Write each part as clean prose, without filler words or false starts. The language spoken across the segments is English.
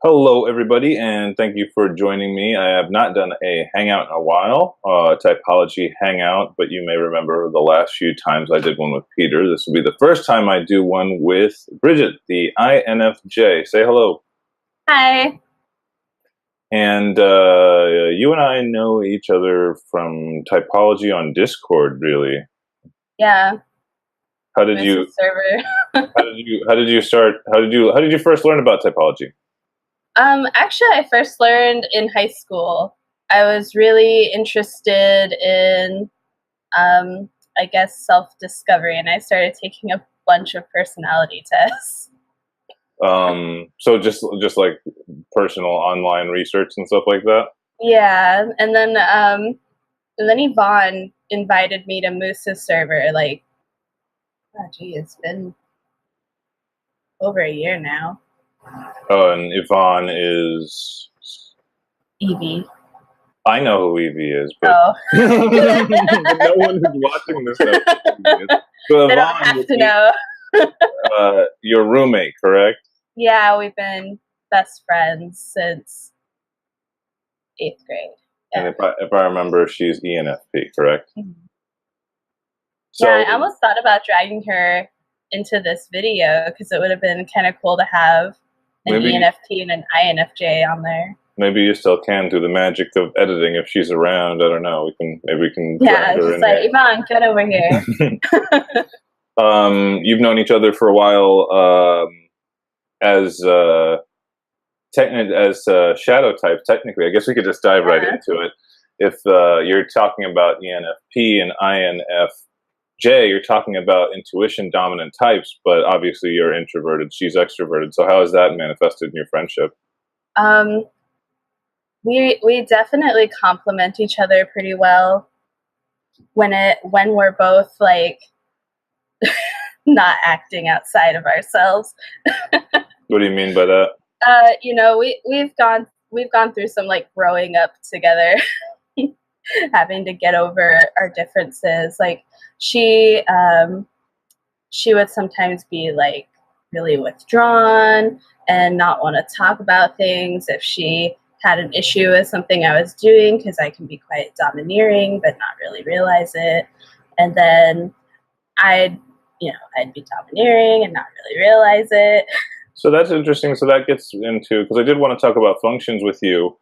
Hello, everybody, and thank you for joining me. I have not done a Hangout in a while, Typology Hangout, but you may remember the last few times I did one with Peter. This will be the first time I do one with Bridget, the INFJ. Say hello. Hi. And you and I know each other from Typology on Discord, really. Yeah. How did you server? how did you start? How did you first learn about Typology? Actually, I first learned in high school. I was really interested in, I guess, self-discovery, and I started taking a bunch of personality tests. So just like personal online research and stuff like that. Yeah, and then Yvonne invited me to Moose's server. Like, oh gee, it's been over a year now. Oh, and Yvonne is Evie. I know who Evie is, but, but no one who's watching this knows who Evie is. So they don't have to know. Your roommate, correct? Yeah, we've been best friends since 8th grade. Yeah. And if I remember, she's ENFP, correct? Mm-hmm. So, yeah, I almost thought about dragging her into this video because it would have been kind of cool to have an ENFP and an INFJ on there. Maybe you still can do the magic of editing if she's around. I don't know. Maybe we can. Yeah, just like Yvonne, get over here. You've known each other for a while as shadow types. Technically, I guess we could just dive right into it. If you're talking about ENFP and INFJ, you're talking about intuition dominant types, but obviously you're introverted. She's extroverted. So how has that manifested in your friendship? We definitely complement each other pretty well when we're both like not acting outside of ourselves. What do you mean by that? We've gone through some like growing up together, having to get over our differences. Like she would sometimes be like really withdrawn and not want to talk about things if she had an issue with something I was doing, because I can be quite domineering but not really realize it. And then I'd be domineering and not really realize it. So that's interesting. So that gets into, because I did want to talk about functions with you.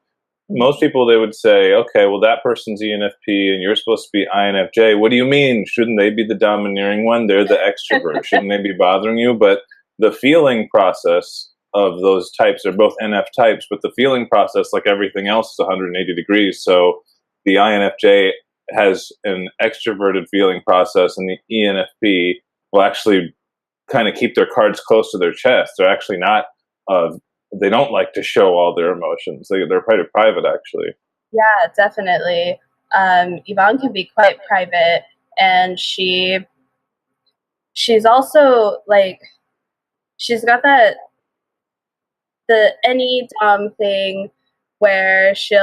Most people, they would say, okay, well, that person's ENFP and you're supposed to be INFJ. What do you mean? Shouldn't they be the domineering one? They're the extrovert. Shouldn't they be bothering you? But the feeling process of those types are both NF types, but the feeling process, like everything else, is 180 degrees. So the INFJ has an extroverted feeling process, and the ENFP will actually kind of keep their cards close to their chest. They're actually not, they don't like to show all their emotions. They're quite private, actually. Yeah, definitely. Yvonne can be quite private, and she's also like, she's got the any dom thing where she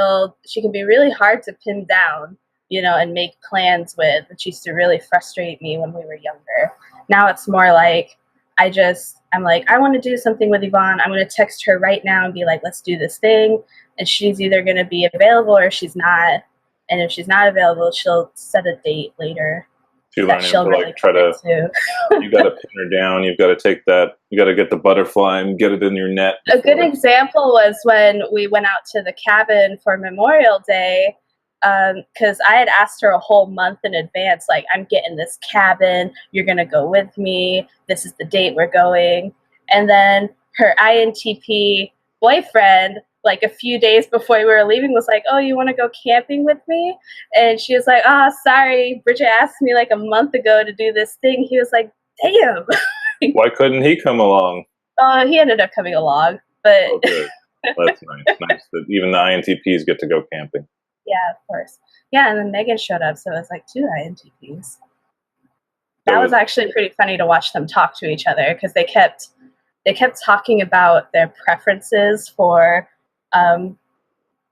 can be really hard to pin down, and make plans with, which used to really frustrate me when we were younger. Now it's more like I'm like, I want to do something with Yvonne. I'm going to text her right now and be like, let's do this thing. And she's either going to be available or she's not. And if she's not available, she'll set a date later. She'll really try to, you got to pin her down. You've got to take that. You got to get the butterfly and get it in your net. A good example was when we went out to the cabin for Memorial Day. Because I had asked her a whole month in advance, like, I'm getting this cabin, you're going to go with me, this is the date we're going. And then her INTP boyfriend, like a few days before we were leaving, was like, oh, you want to go camping with me? And she was like, oh, sorry, Bridget asked me like a month ago to do this thing. He was like, damn. Why couldn't he come along? He ended up coming along. But oh, good. That's nice. Nice that even the INTPs get to go camping. Yeah, of course. Yeah, and then Megan showed up, so it was like 2 INTPs. That was actually pretty funny to watch them talk to each other, because they kept talking about their preferences for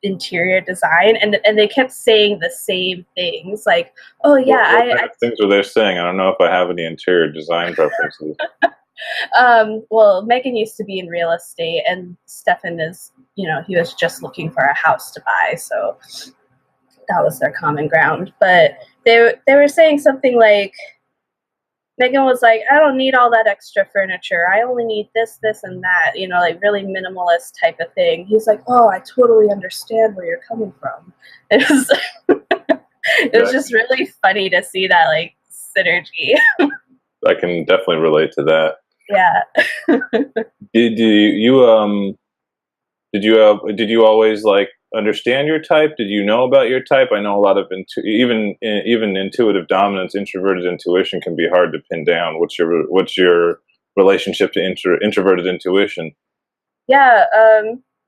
interior design, and they kept saying the same things, like, oh yeah, what things were they saying? I don't know if I have any interior design preferences. Well, Megan used to be in real estate, and Stefan is, he was just looking for a house to buy, so that was their common ground. But they were saying something like, Megan was like, I don't need all that extra furniture. I only need this, and that, like really minimalist type of thing. He's like, oh, I totally understand where you're coming from. It was, it was just really funny to see that like synergy. I can definitely relate to that. Yeah. Did you always like understand your type? Did you know about your type? I know a lot of even intuitive dominance, introverted intuition can be hard to pin down. What's your relationship to introverted intuition? Yeah,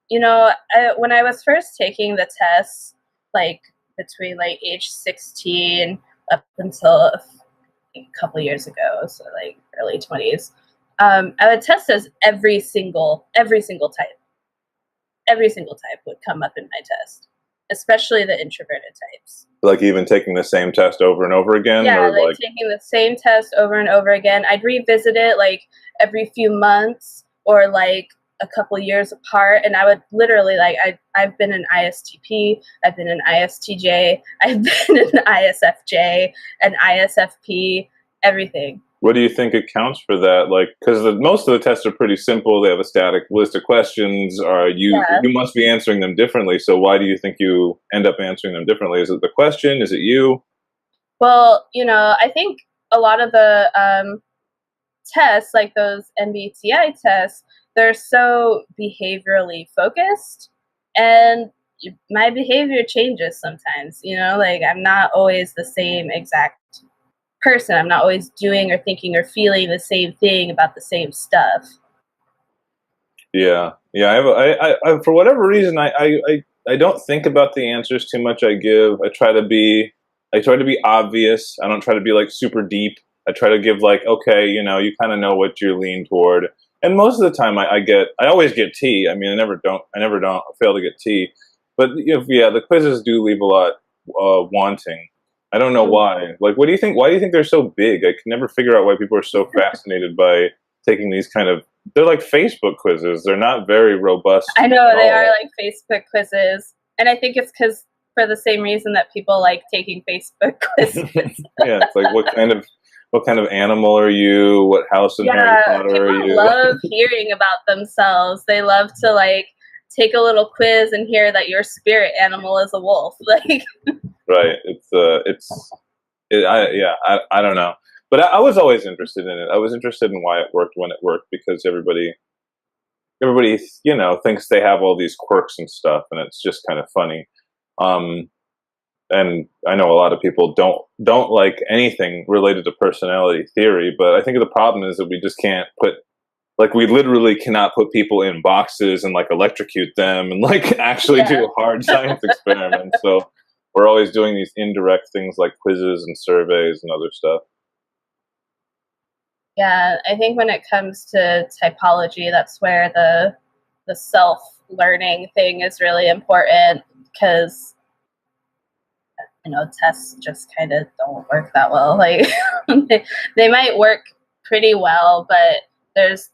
when I was first taking the test, like between like age 16 up until a couple years ago, so like early 20s, I would test as every single type. Every single type would come up in my test, especially the introverted types. Like even taking the same test over and over again? Yeah, or like taking the same test over and over again. I'd revisit it like every few months or like a couple years apart, and I would literally like I've been an ISTP, I've been an ISTJ, I've been an ISFJ, an ISFP, everything. What do you think accounts for that? Like, because most of the tests are pretty simple. They have a static list of questions. You must be answering them differently. So why do you think you end up answering them differently? Is it the question? Is it you? Well, I think a lot of the tests, like those MBTI tests, they're so behaviorally focused, and my behavior changes sometimes. Like I'm not always the same exact person. I'm not always doing or thinking or feeling the same thing about the same stuff. Yeah. I for whatever reason, I don't think about the answers too much I give. I try to be obvious. I don't try to be like super deep. I try to give like, okay, you kind of know what you're leaning toward. And most of the time I always get T. I mean, I never don't fail to get T. But the quizzes do leave a lot wanting. I don't know why. Like, what do you think? Why do you think they're so big? I can never figure out why people are so fascinated by taking these they're like Facebook quizzes. They're not very robust. I know, they are like Facebook quizzes. And I think it's because for the same reason that people like taking Facebook quizzes. Yeah, it's like what kind of animal are you? What house in Harry Potter are you? People love hearing about themselves. They love to like take a little quiz and hear that your spirit animal is a wolf. Like right. I don't know. But I was always interested in it. I was interested in why it worked when it worked, because everybody thinks they have all these quirks and stuff, and it's just kind of funny. And I know a lot of people don't like anything related to personality theory, but I think the problem is that we just can't we literally cannot put people in boxes and like electrocute them and like actually do hard science experiments. So we're always doing these indirect things like quizzes and surveys and other stuff. Yeah, I think when it comes to typology, that's where the self-learning thing is really important, because tests just kind of don't work that well. Like they might work pretty well, but there's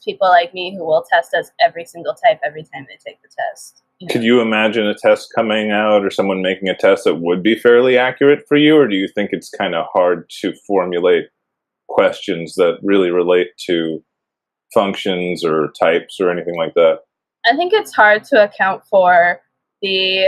people like me who will test as every single type every time they take the test. Could you imagine a test coming out or someone making a test that would be fairly accurate for you, or do you think it's kind of hard to formulate questions that really relate to functions or types or anything like that? I think it's hard to account for the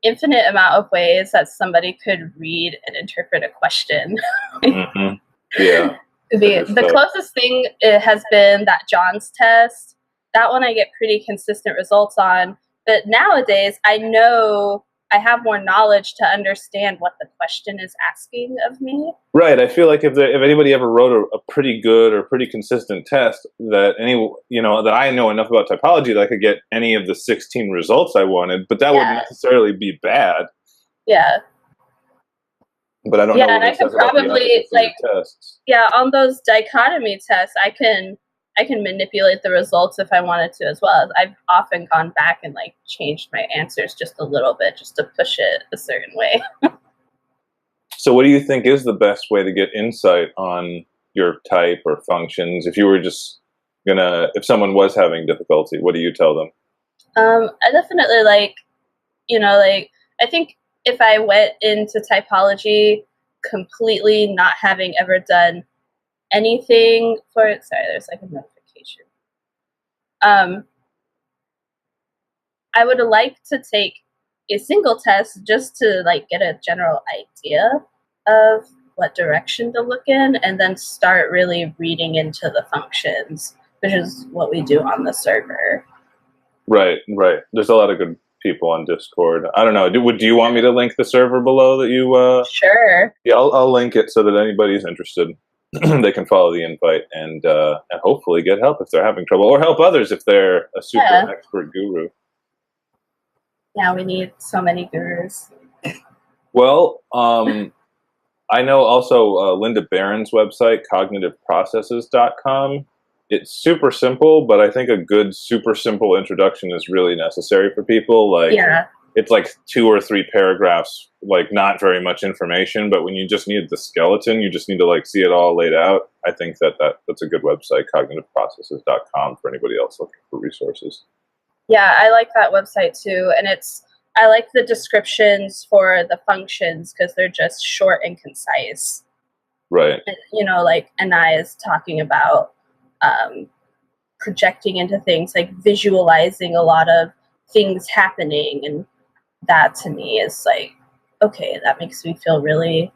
infinite amount of ways that somebody could read and interpret a question. Mm-hmm. Yeah. The closest thing has been that John's test. That one I get pretty consistent results on. But nowadays, I know I have more knowledge to understand what the question is asking of me. Right. I feel like if anybody ever wrote a pretty good or pretty consistent test that that I know enough about typology that I could get any of the 16 results I wanted, but that wouldn't necessarily be bad. Yeah. But I don't know. Yeah, and I could probably tests. Yeah, on those dichotomy tests, I can manipulate the results if I wanted to as well. I've often gone back and like changed my answers just a little bit just to push it a certain way. So what do you think is the best way to get insight on your type or functions? If you were just if someone was having difficulty, what do you tell them? I definitely like, I think if I went into typology completely not having ever done anything for it, sorry, there's like a notification. I would like to take a single test just to like get a general idea of what direction to look in, and then start really reading into the functions, which is what we do on the server. Right. There's a lot of good people on Discord. I don't know. Do you want me to link the server below that you? Sure. Yeah, I'll link it so that anybody's interested, they can follow the invite and hopefully get help if they're having trouble, or help others if they're a super expert guru. Yeah, we need so many gurus. Well, I know also Linda Barron's website, cognitiveprocesses.com. It's super simple, but I think a good super simple introduction is really necessary for people. Like, it's like 2 or 3 paragraphs, like not very much information, but when you just need the skeleton, you just need to like see it all laid out. I think that's a good website, cognitiveprocesses.com, for anybody else looking for resources. Yeah, I like that website too, and I like the descriptions for the functions because they're just short and concise. Right. And, like Anai is talking about projecting into things, like visualizing a lot of things happening, and that to me is like, okay, that makes me feel really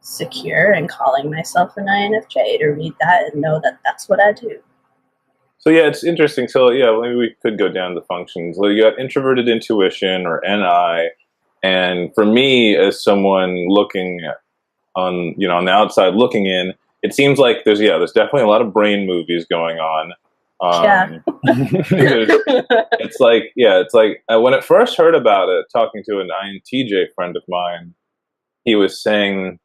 secure in calling myself an INFJ, to read that and know that that's what I do. So yeah, it's interesting. So yeah, maybe we could go down the functions. Well, you got introverted intuition, or NI, and for me, as someone looking on the outside looking in, it seems like there's definitely a lot of brain movies going on. It's like when I first heard about it, talking to an INTJ friend of mine, he was saying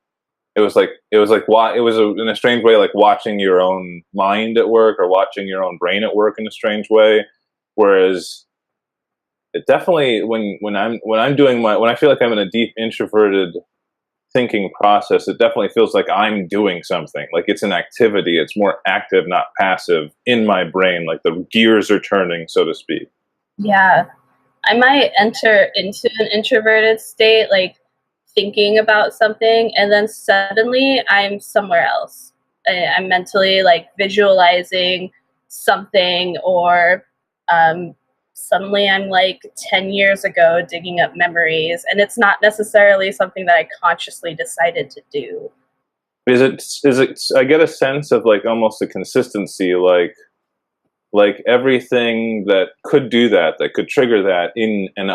it was in a strange way like watching your own mind at work, or watching your own brain at work in a strange way. Whereas it definitely when I feel like I'm in a deep introverted thinking process, it definitely feels like I'm doing something, like it's an activity. It's more active, not passive, in my brain, like the gears are turning, so to speak. Yeah, I might enter into an introverted state, like thinking about something, and then suddenly I'm somewhere else. I'm mentally like visualizing something, or suddenly I'm like 10 years ago digging up memories, and it's not necessarily something that I consciously decided to do. Is it I get a sense of like almost a consistency, like everything that could do that could trigger that in an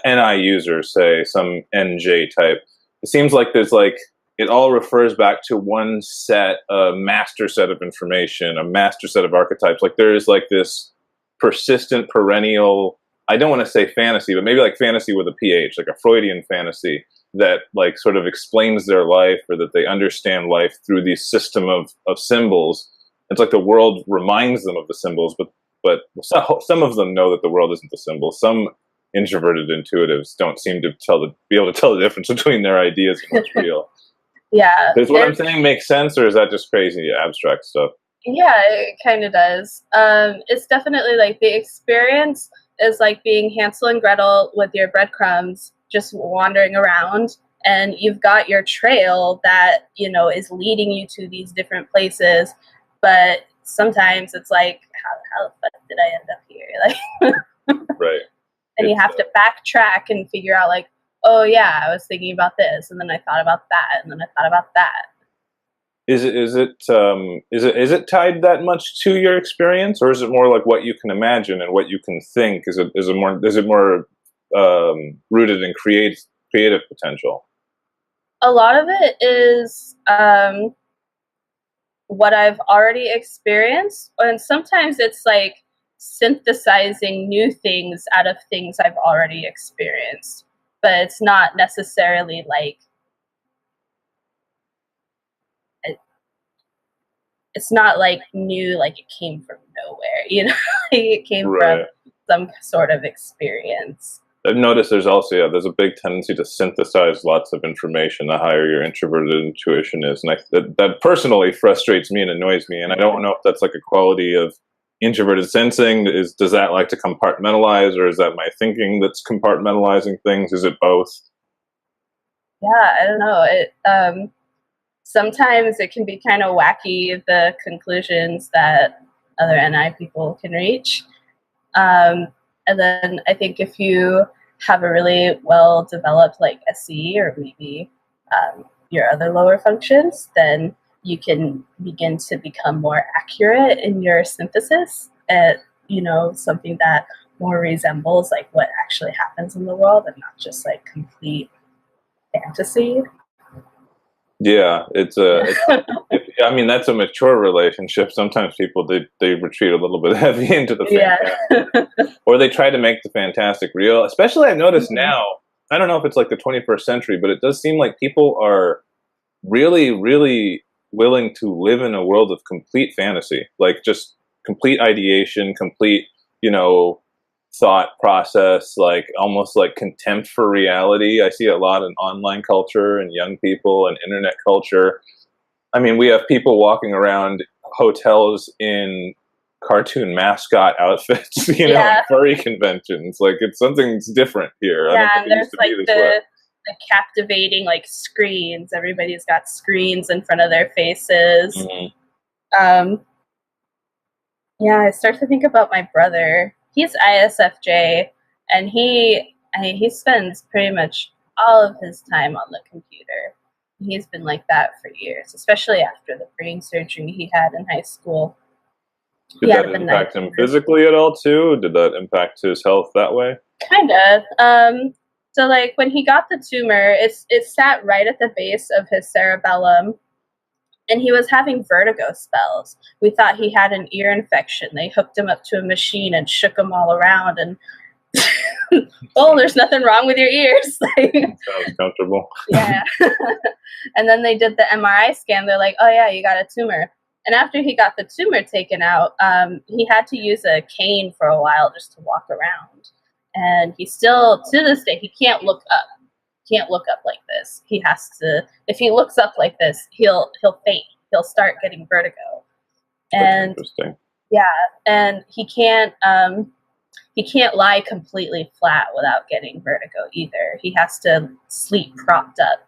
NI user, say some NJ type. It seems like there's like, it all refers back to one set, a master set of information, a master set of archetypes. Like there is like this persistent, perennial, I don't want to say fantasy, but maybe like fantasy with a PH, like a Freudian fantasy that like sort of explains their life, or that they understand life through these system of symbols. It's like the world reminds them of the symbols, but some of them know that the world isn't the symbol. Some introverted intuitives don't seem to be able to tell the difference between their ideas and what's real. Yeah. Does what I'm saying make sense, or is that just crazy abstract stuff? Yeah, it kind of does. It's definitely like the experience is like being Hansel and Gretel with your breadcrumbs, just wandering around, and you've got your trail that, is leading you to these different places. But sometimes it's like, how the fuck did I end up here? Like, right. And you have to backtrack and figure out, like, oh yeah, I was thinking about this, and then I thought about that, and then I thought about that. Is it tied that much to your experience, or is it more like what you can imagine and what you can think? Is it more rooted in creative potential? A lot of it is what I've already experienced, and sometimes it's like synthesizing new things out of things I've already experienced, but it's not necessarily like it's not like new, like it came from nowhere, like it came from some sort of experience. I've noticed there's also, yeah, there's a big tendency to synthesize lots of information the higher your introverted intuition is. And that personally frustrates me and annoys me. And I don't know if that's like a quality of introverted sensing. Does that like to compartmentalize, or is that my thinking that's compartmentalizing things? Is it both? Yeah, I don't know. Sometimes it can be kind of wacky, the conclusions that other NI people can reach. And then I think if you have a really well developed like SE, or maybe your other lower functions, then you can begin to become more accurate in your synthesis at, something that more resembles like what actually happens in the world, and not just like complete fantasy. Yeah, I mean, that's a mature relationship. Sometimes people they retreat a little bit heavy into the fantastic, or they try to make the fantastic real. Especially, I've noticed now. I don't know if it's like the 21st century, but it does seem like people are really, really willing to live in a world of complete fantasy, like just complete ideation, complete, thought process, like almost like contempt for reality. I see a lot in online culture and young people and internet culture. I mean, we have people walking around hotels in cartoon mascot outfits, and furry conventions. Like something's different here. Yeah, and there's like the captivating like screens. Everybody's got screens in front of their faces. Mm-hmm. Yeah, I start to think about my brother. He's ISFJ, and he spends pretty much all of his time on the computer. He's been like that for years, especially after the brain surgery he had in high school. Did that impact him physically at all too? Did that impact his health that way? Kind of. So like when he got the tumor, it sat right at the base of his cerebellum, and he was having vertigo spells. We thought he had an ear infection. They hooked him up to a machine and shook him all around, and oh, there's nothing wrong with your ears. Sounds comfortable. Yeah. And then they did the MRI scan. They're like, oh yeah, you got a tumor. And after he got the tumor taken out, he had to use a cane for a while just to walk around. And he still, to this day, he can't look up. Can't look up like this. He has to. If he looks up like this, he'll faint. He'll start getting vertigo. And that's interesting. Yeah, and he can't lie completely flat without getting vertigo either. He has to sleep propped up.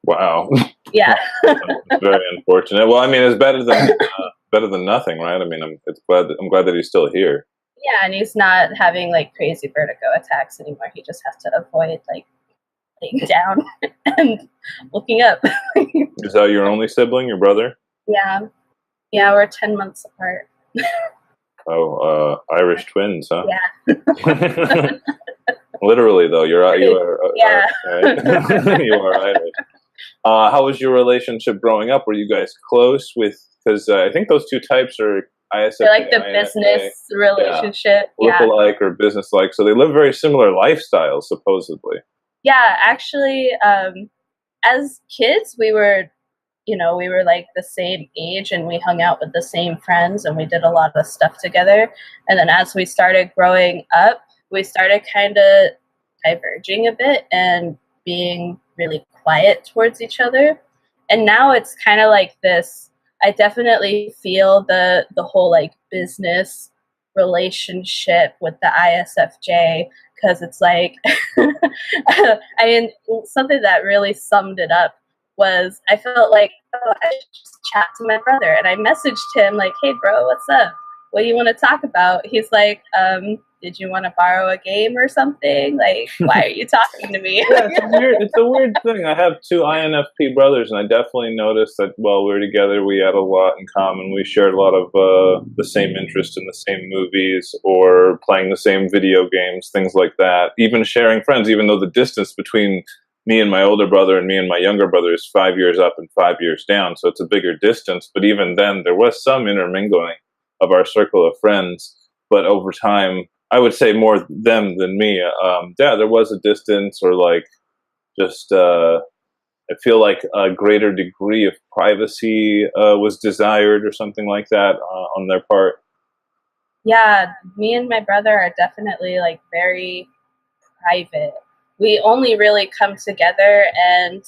Wow. Yeah. It's very unfortunate. Well, I mean, it's better than nothing, right? I mean, I'm glad that he's still here. Yeah, and he's not having like crazy vertigo attacks anymore. He just has to avoid like laying down and looking up. Is that your only sibling, your brother? Yeah, we're 10 months apart. Oh, Irish twins, huh? Yeah. Literally, though, you are. Yeah. Right? You are Irish. How was your relationship growing up? Were you guys close with? Because I think those two types are ISFJ. They're like the INFJ, business relationship, look-alike or business-like. So they live very similar lifestyles, supposedly. Yeah, actually, as kids, we were like the same age, and we hung out with the same friends, and we did a lot of stuff together. And then as we started growing up, we started kind of diverging a bit and being really quiet towards each other. And now it's kind of like this. I definitely feel the whole like business relationship with the ISFJ, because it's like, I mean, something that really summed it up was I felt like, oh, I should just chat to my brother. And I messaged him like, hey, bro, what's up? What do you want to talk about? He's like, did you want to borrow a game or something? Like, why are you talking to me? Yeah, it's a weird thing. I have two INFP brothers, and I definitely noticed that while we were together, we had a lot in common. We shared a lot of the same interest in the same movies or playing the same video games, things like that. Even sharing friends, even though the distance between me and my older brother and me and my younger brother is 5 years up and 5 years down, so it's a bigger distance. But even then, there was some intermingling of our circle of friends. But over time, I would say more them than me. Yeah, there was a distance, or like just I feel like a greater degree of privacy was desired, or something like that on their part. Yeah, me and my brother are definitely like very private. We only really come together, and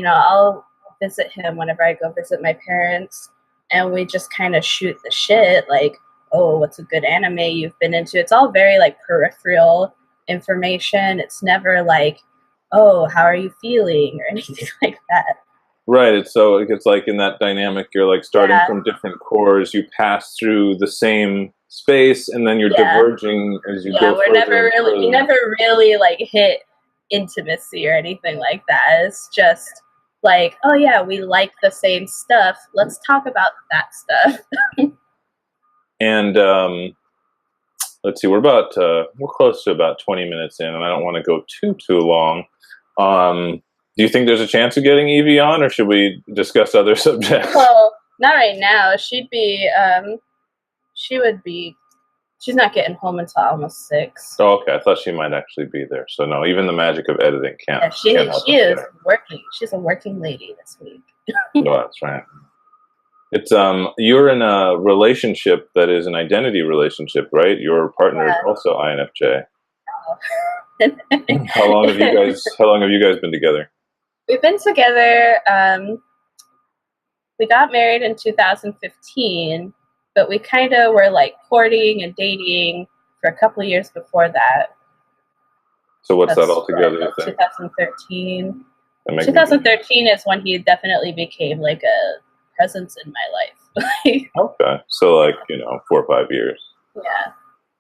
I'll visit him whenever I go visit my parents, and we just kind of shoot the shit, like, oh, what's a good anime you've been into? It's all very like peripheral information. It's never like, oh, how are you feeling or anything like that. Right. It's like in that dynamic, you're like starting from different cores, you pass through the same space, and then you're diverging as you go further. We never really like hit intimacy or anything like that. It's just like, oh yeah, we like the same stuff. Let's talk about that stuff. And let's see, we're close to about 20 minutes in, and I don't want to go too long. Do you think there's a chance of getting Evie on, or should we discuss other subjects? Well, not right now. She's not getting home until almost 6. Oh, okay. I thought she might actually be there. So no, even the magic of editing can't. Yeah, she is working. She's a working lady this week. Oh, that's right. It's you're in a relationship that is an identity relationship, right? Your partner is also INFJ. Oh. How long have you guys been together? We've been together. We got married in 2015, but we kind of were like courting and dating for a couple of years before that. So what's that all together? Like 2013. 2013 is when he definitely became like a presence in my life. Okay, so like 4 or 5 years. Yeah.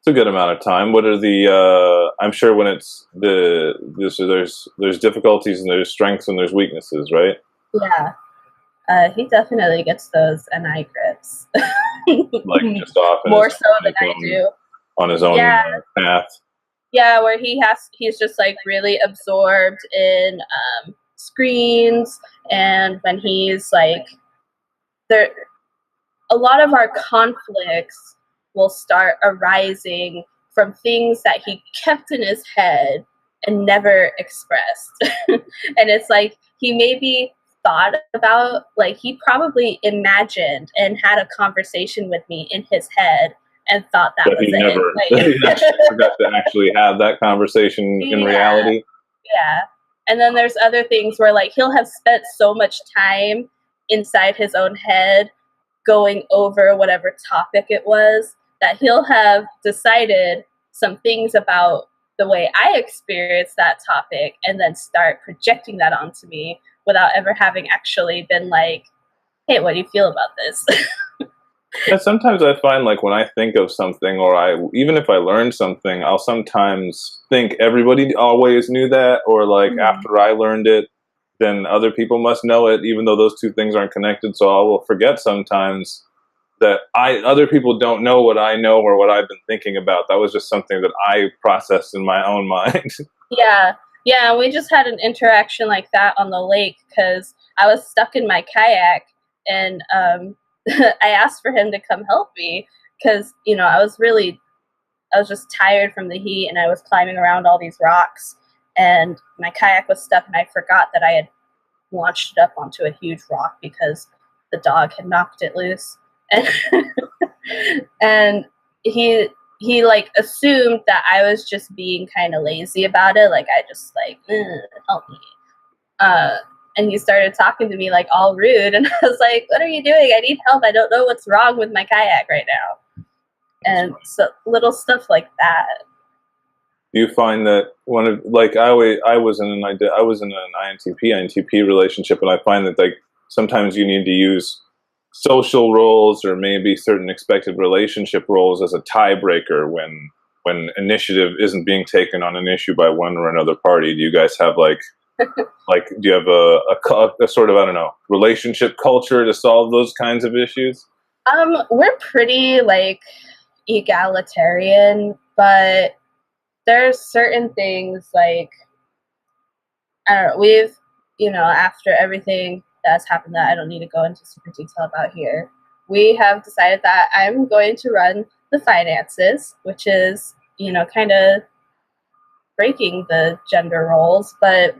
A good amount of time. What are the I'm sure when it's there's difficulties and there's strengths and there's weaknesses, right? Yeah. He definitely gets those NI grips. Like just off more so than I do. On his own path. Yeah, where he's just like really absorbed in screens, and when he's like a lot of our conflicts will start arising from things that he kept in his head and never expressed. And it's like he maybe thought about, like he probably imagined and had a conversation with me in his head and thought that was it. He forgot to actually have that conversation in reality. Yeah. And then there's other things where like he'll have spent so much time inside his own head going over whatever topic it was that he'll have decided some things about the way I experience that topic and then start projecting that onto me without ever having actually been like, hey, what do you feel about this? Yeah, sometimes I find like when I think of something, or even if I learn something, I'll sometimes think everybody always knew that, or like after I learned it, then other people must know it, even though those two things aren't connected. So I will forget sometimes that other people don't know what I know or what I've been thinking about. That was just something that I processed in my own mind. Yeah, we just had an interaction like that on the lake because I was stuck in my kayak, and I asked for him to come help me because, I was just tired from the heat, and I was climbing around all these rocks, and my kayak was stuck, and I forgot that I had launched it up onto a huge rock because the dog had knocked it loose. And he like assumed that I was just being kind of lazy about it, like I just like help me, and he started talking to me like all rude, and I was like, what are you doing? I need help. I don't know what's wrong with my kayak right now. And so little stuff like that. Do you find that I was in an INTP relationship, and I find that like sometimes you need to use social roles or maybe certain expected relationship roles as a tiebreaker when initiative isn't being taken on an issue by one or another party. Do you guys have do you have a sort of, I don't know, relationship culture to solve those kinds of issues? We're pretty like egalitarian, but there's certain things like, I don't know, we've, after everything that's happened that I don't need to go into super detail about here, we have decided that I'm going to run the finances, which is, kind of breaking the gender roles, but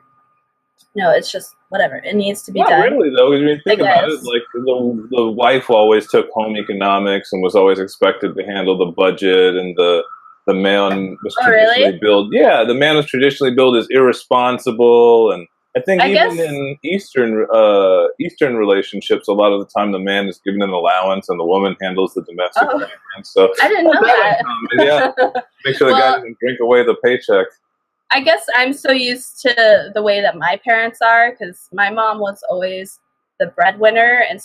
no, it's just whatever. It needs to be done. Not really, though. Because when you think about it, like the wife always took home economics and was always expected to handle the budget and the the man was Oh, traditionally really? billed. Yeah, the man was traditionally billed as irresponsible, and I think I even guess. in Eastern relationships, a lot of the time the man is given an allowance and the woman handles the domestic Oh, finance. So I didn't not know that that. uncommon. Yeah, make sure the guy Well, doesn't drink away the paycheck. I guess I'm so used to the way that my parents are, because my mom was always the breadwinner, and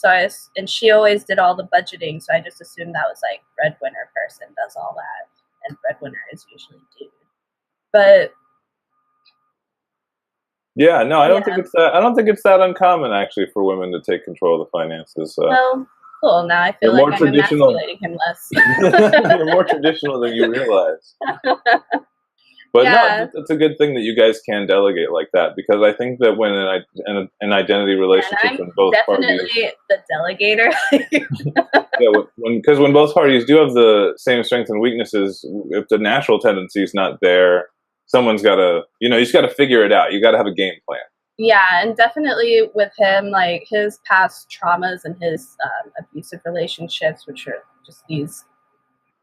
and she always did all the budgeting. So I just assumed that was like breadwinner person does all that, and breadwinner is usually dude. But Yeah, no, I don't think yeah, it's that. I don't think it's that uncommon actually for women to take control of the finances. well, cool. Now I You're feel like more I'm traditional. emasculating him less. You're more traditional than you realize. But no, Yeah, it's a good thing that you guys can delegate like that, because I think that when an identity and relationship I'm when both parties, definitely the delegator. yeah, when both parties do have the same strengths and weaknesses, if the natural tendency is not there, someone's got to, you just got to figure it out. You got to have a game plan. Yeah, and definitely with him, like his past traumas and his abusive relationships, which are just these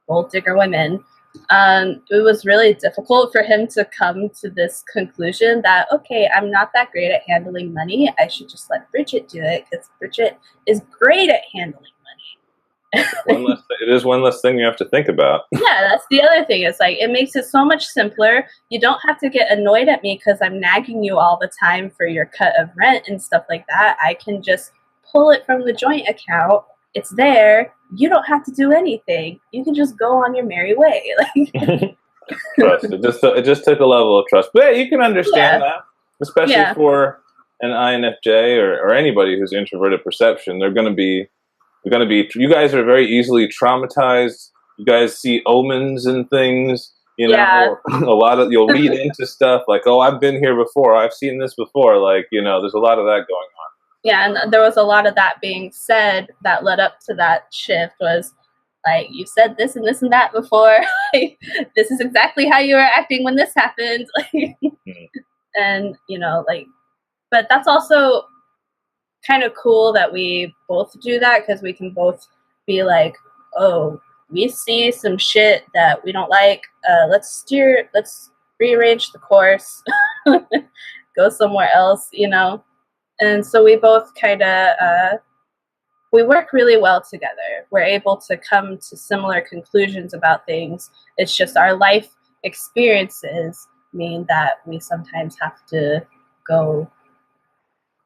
gold digger women, it was really difficult for him to come to this conclusion that, okay, I'm not that great at handling money. I should just let Bridget do it, because Bridget is great at handling money. It is one less thing you have to think about. Yeah, that's the other thing. It's like it makes it so much simpler. You don't have to get annoyed at me because I'm nagging you all the time for your cut of rent and stuff like that. I can just pull it from the joint account. It's there. You don't have to do anything. You can just go on your merry way. Trust. It just took a level of trust. But yeah, you can understand Yeah, that, especially yeah, for an INFJ or anybody who's introverted perception. They're going to be. You guys are very easily traumatized. You guys see omens and things. yeah, A lot of you'll read into stuff like, "Oh, I've been here before. I've seen this before." Like, there's a lot of that going on. yeah. And there was a lot of that being said that led up to that shift. Was like, you said this and this and that before. Like, this is exactly how you were acting when this happened. And but that's also kind of cool that we both do that, because we can both be like, oh, we see some shit that we don't like, let's rearrange the course, go somewhere else. And so we both kind of we work really well together. We're able to come to similar conclusions about things. It's just our life experiences mean that we sometimes have to go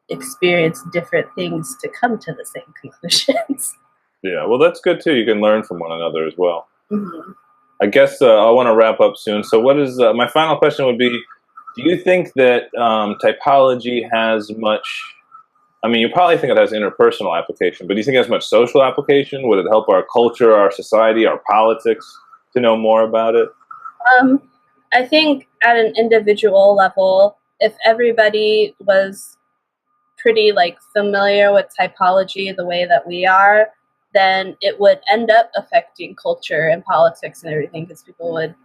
experience different things to come to the same conclusions. Yeah, well, that's good too. You can learn from one another as well. Mm-hmm. I guess I want to wrap up soon. So, what is my final question? Would be: do you think that typology has much? I mean, you probably think it has interpersonal application, but do you think it has much social application? Would it help our culture, our society, our politics to know more about it? I think at an individual level, if everybody was pretty familiar with typology the way that we are, then it would end up affecting culture and politics and everything, because people would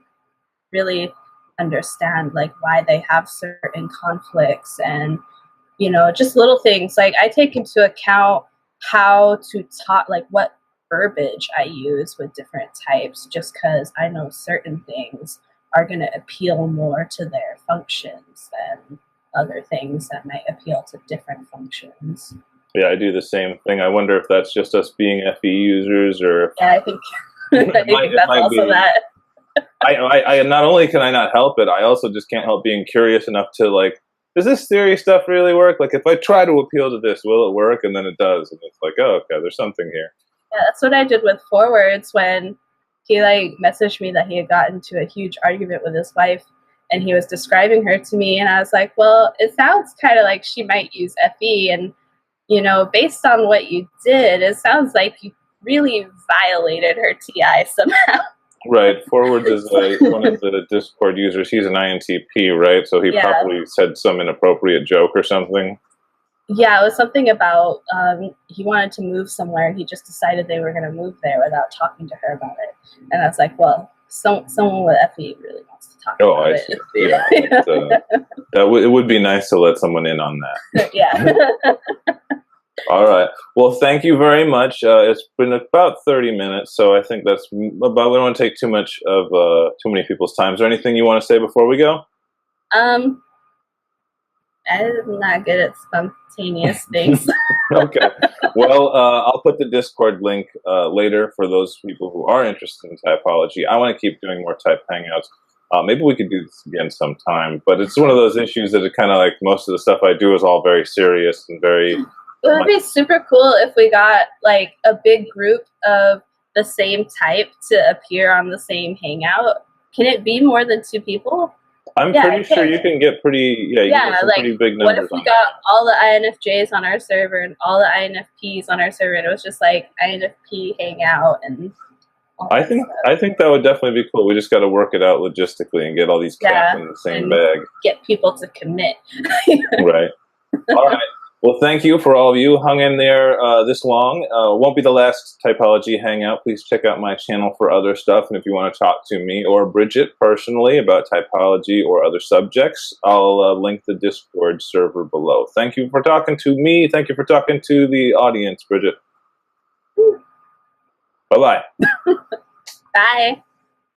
really understand why they have certain conflicts, and just little things. Like, I take into account how to talk, what verbiage I use with different types, just because I know certain things are going to appeal more to their functions than other things that might appeal to different functions. Yeah, I do the same thing. I wonder if that's just us being FE users, or Yeah, I think I think that's also be, that. I not only can I not help it, I also just can't help being curious enough to does this theory stuff really work? Like, if I try to appeal to this, will it work? And then it does, and it's like, oh, okay, there's something here. Yeah, that's what I did with Forwards when he messaged me that he had gotten into a huge argument with his wife, and he was describing her to me, and I was like, well, it sounds kind of like she might use FE, and based on what you did, it sounds like you really violated her TI somehow. Right. Forwards is one of the Discord users. He's an INTP, right? So he probably said some inappropriate joke or something. Yeah, it was something about he wanted to move somewhere, and he just decided they were going to move there without talking to her about it. And I was like, well, someone with FE really wants to talk about it. Oh, I see. Yeah, it would be nice to let someone in on that. Yeah. All right. Well, thank you very much. It's been about 30 minutes, so I think that's about. We don't want to take too much of too many people's time. Is there anything you want to say before we go? I'm not good at spontaneous things. Okay. Well, I'll put the Discord link later for those people who are interested in typology. I want to keep doing more type hangouts. Maybe we could do this again sometime, but it's one of those issues that it kind of like most of the stuff I do is all very serious and very. It would be super cool if we got like a big group of the same type to appear on the same hangout. Can it be more than 2 people? I'm pretty sure you can get pretty, you can get some like, pretty big numbers. What if we got all the INFJs on our server and all the INFPs on our server, and it was just like INFP hangout and all I that think stuff. I think that would definitely be cool. We just got to work it out logistically and get all these cats in the same bag. Get people to commit. Right. All right. Well, thank you for all of you hung in there this long. Won't be the last Typology Hangout. Please check out my channel for other stuff. And if you want to talk to me or Bridget personally about typology or other subjects, I'll link the Discord server below. Thank you for talking to me. Thank you for talking to the audience, Bridget. Bye-bye. Bye.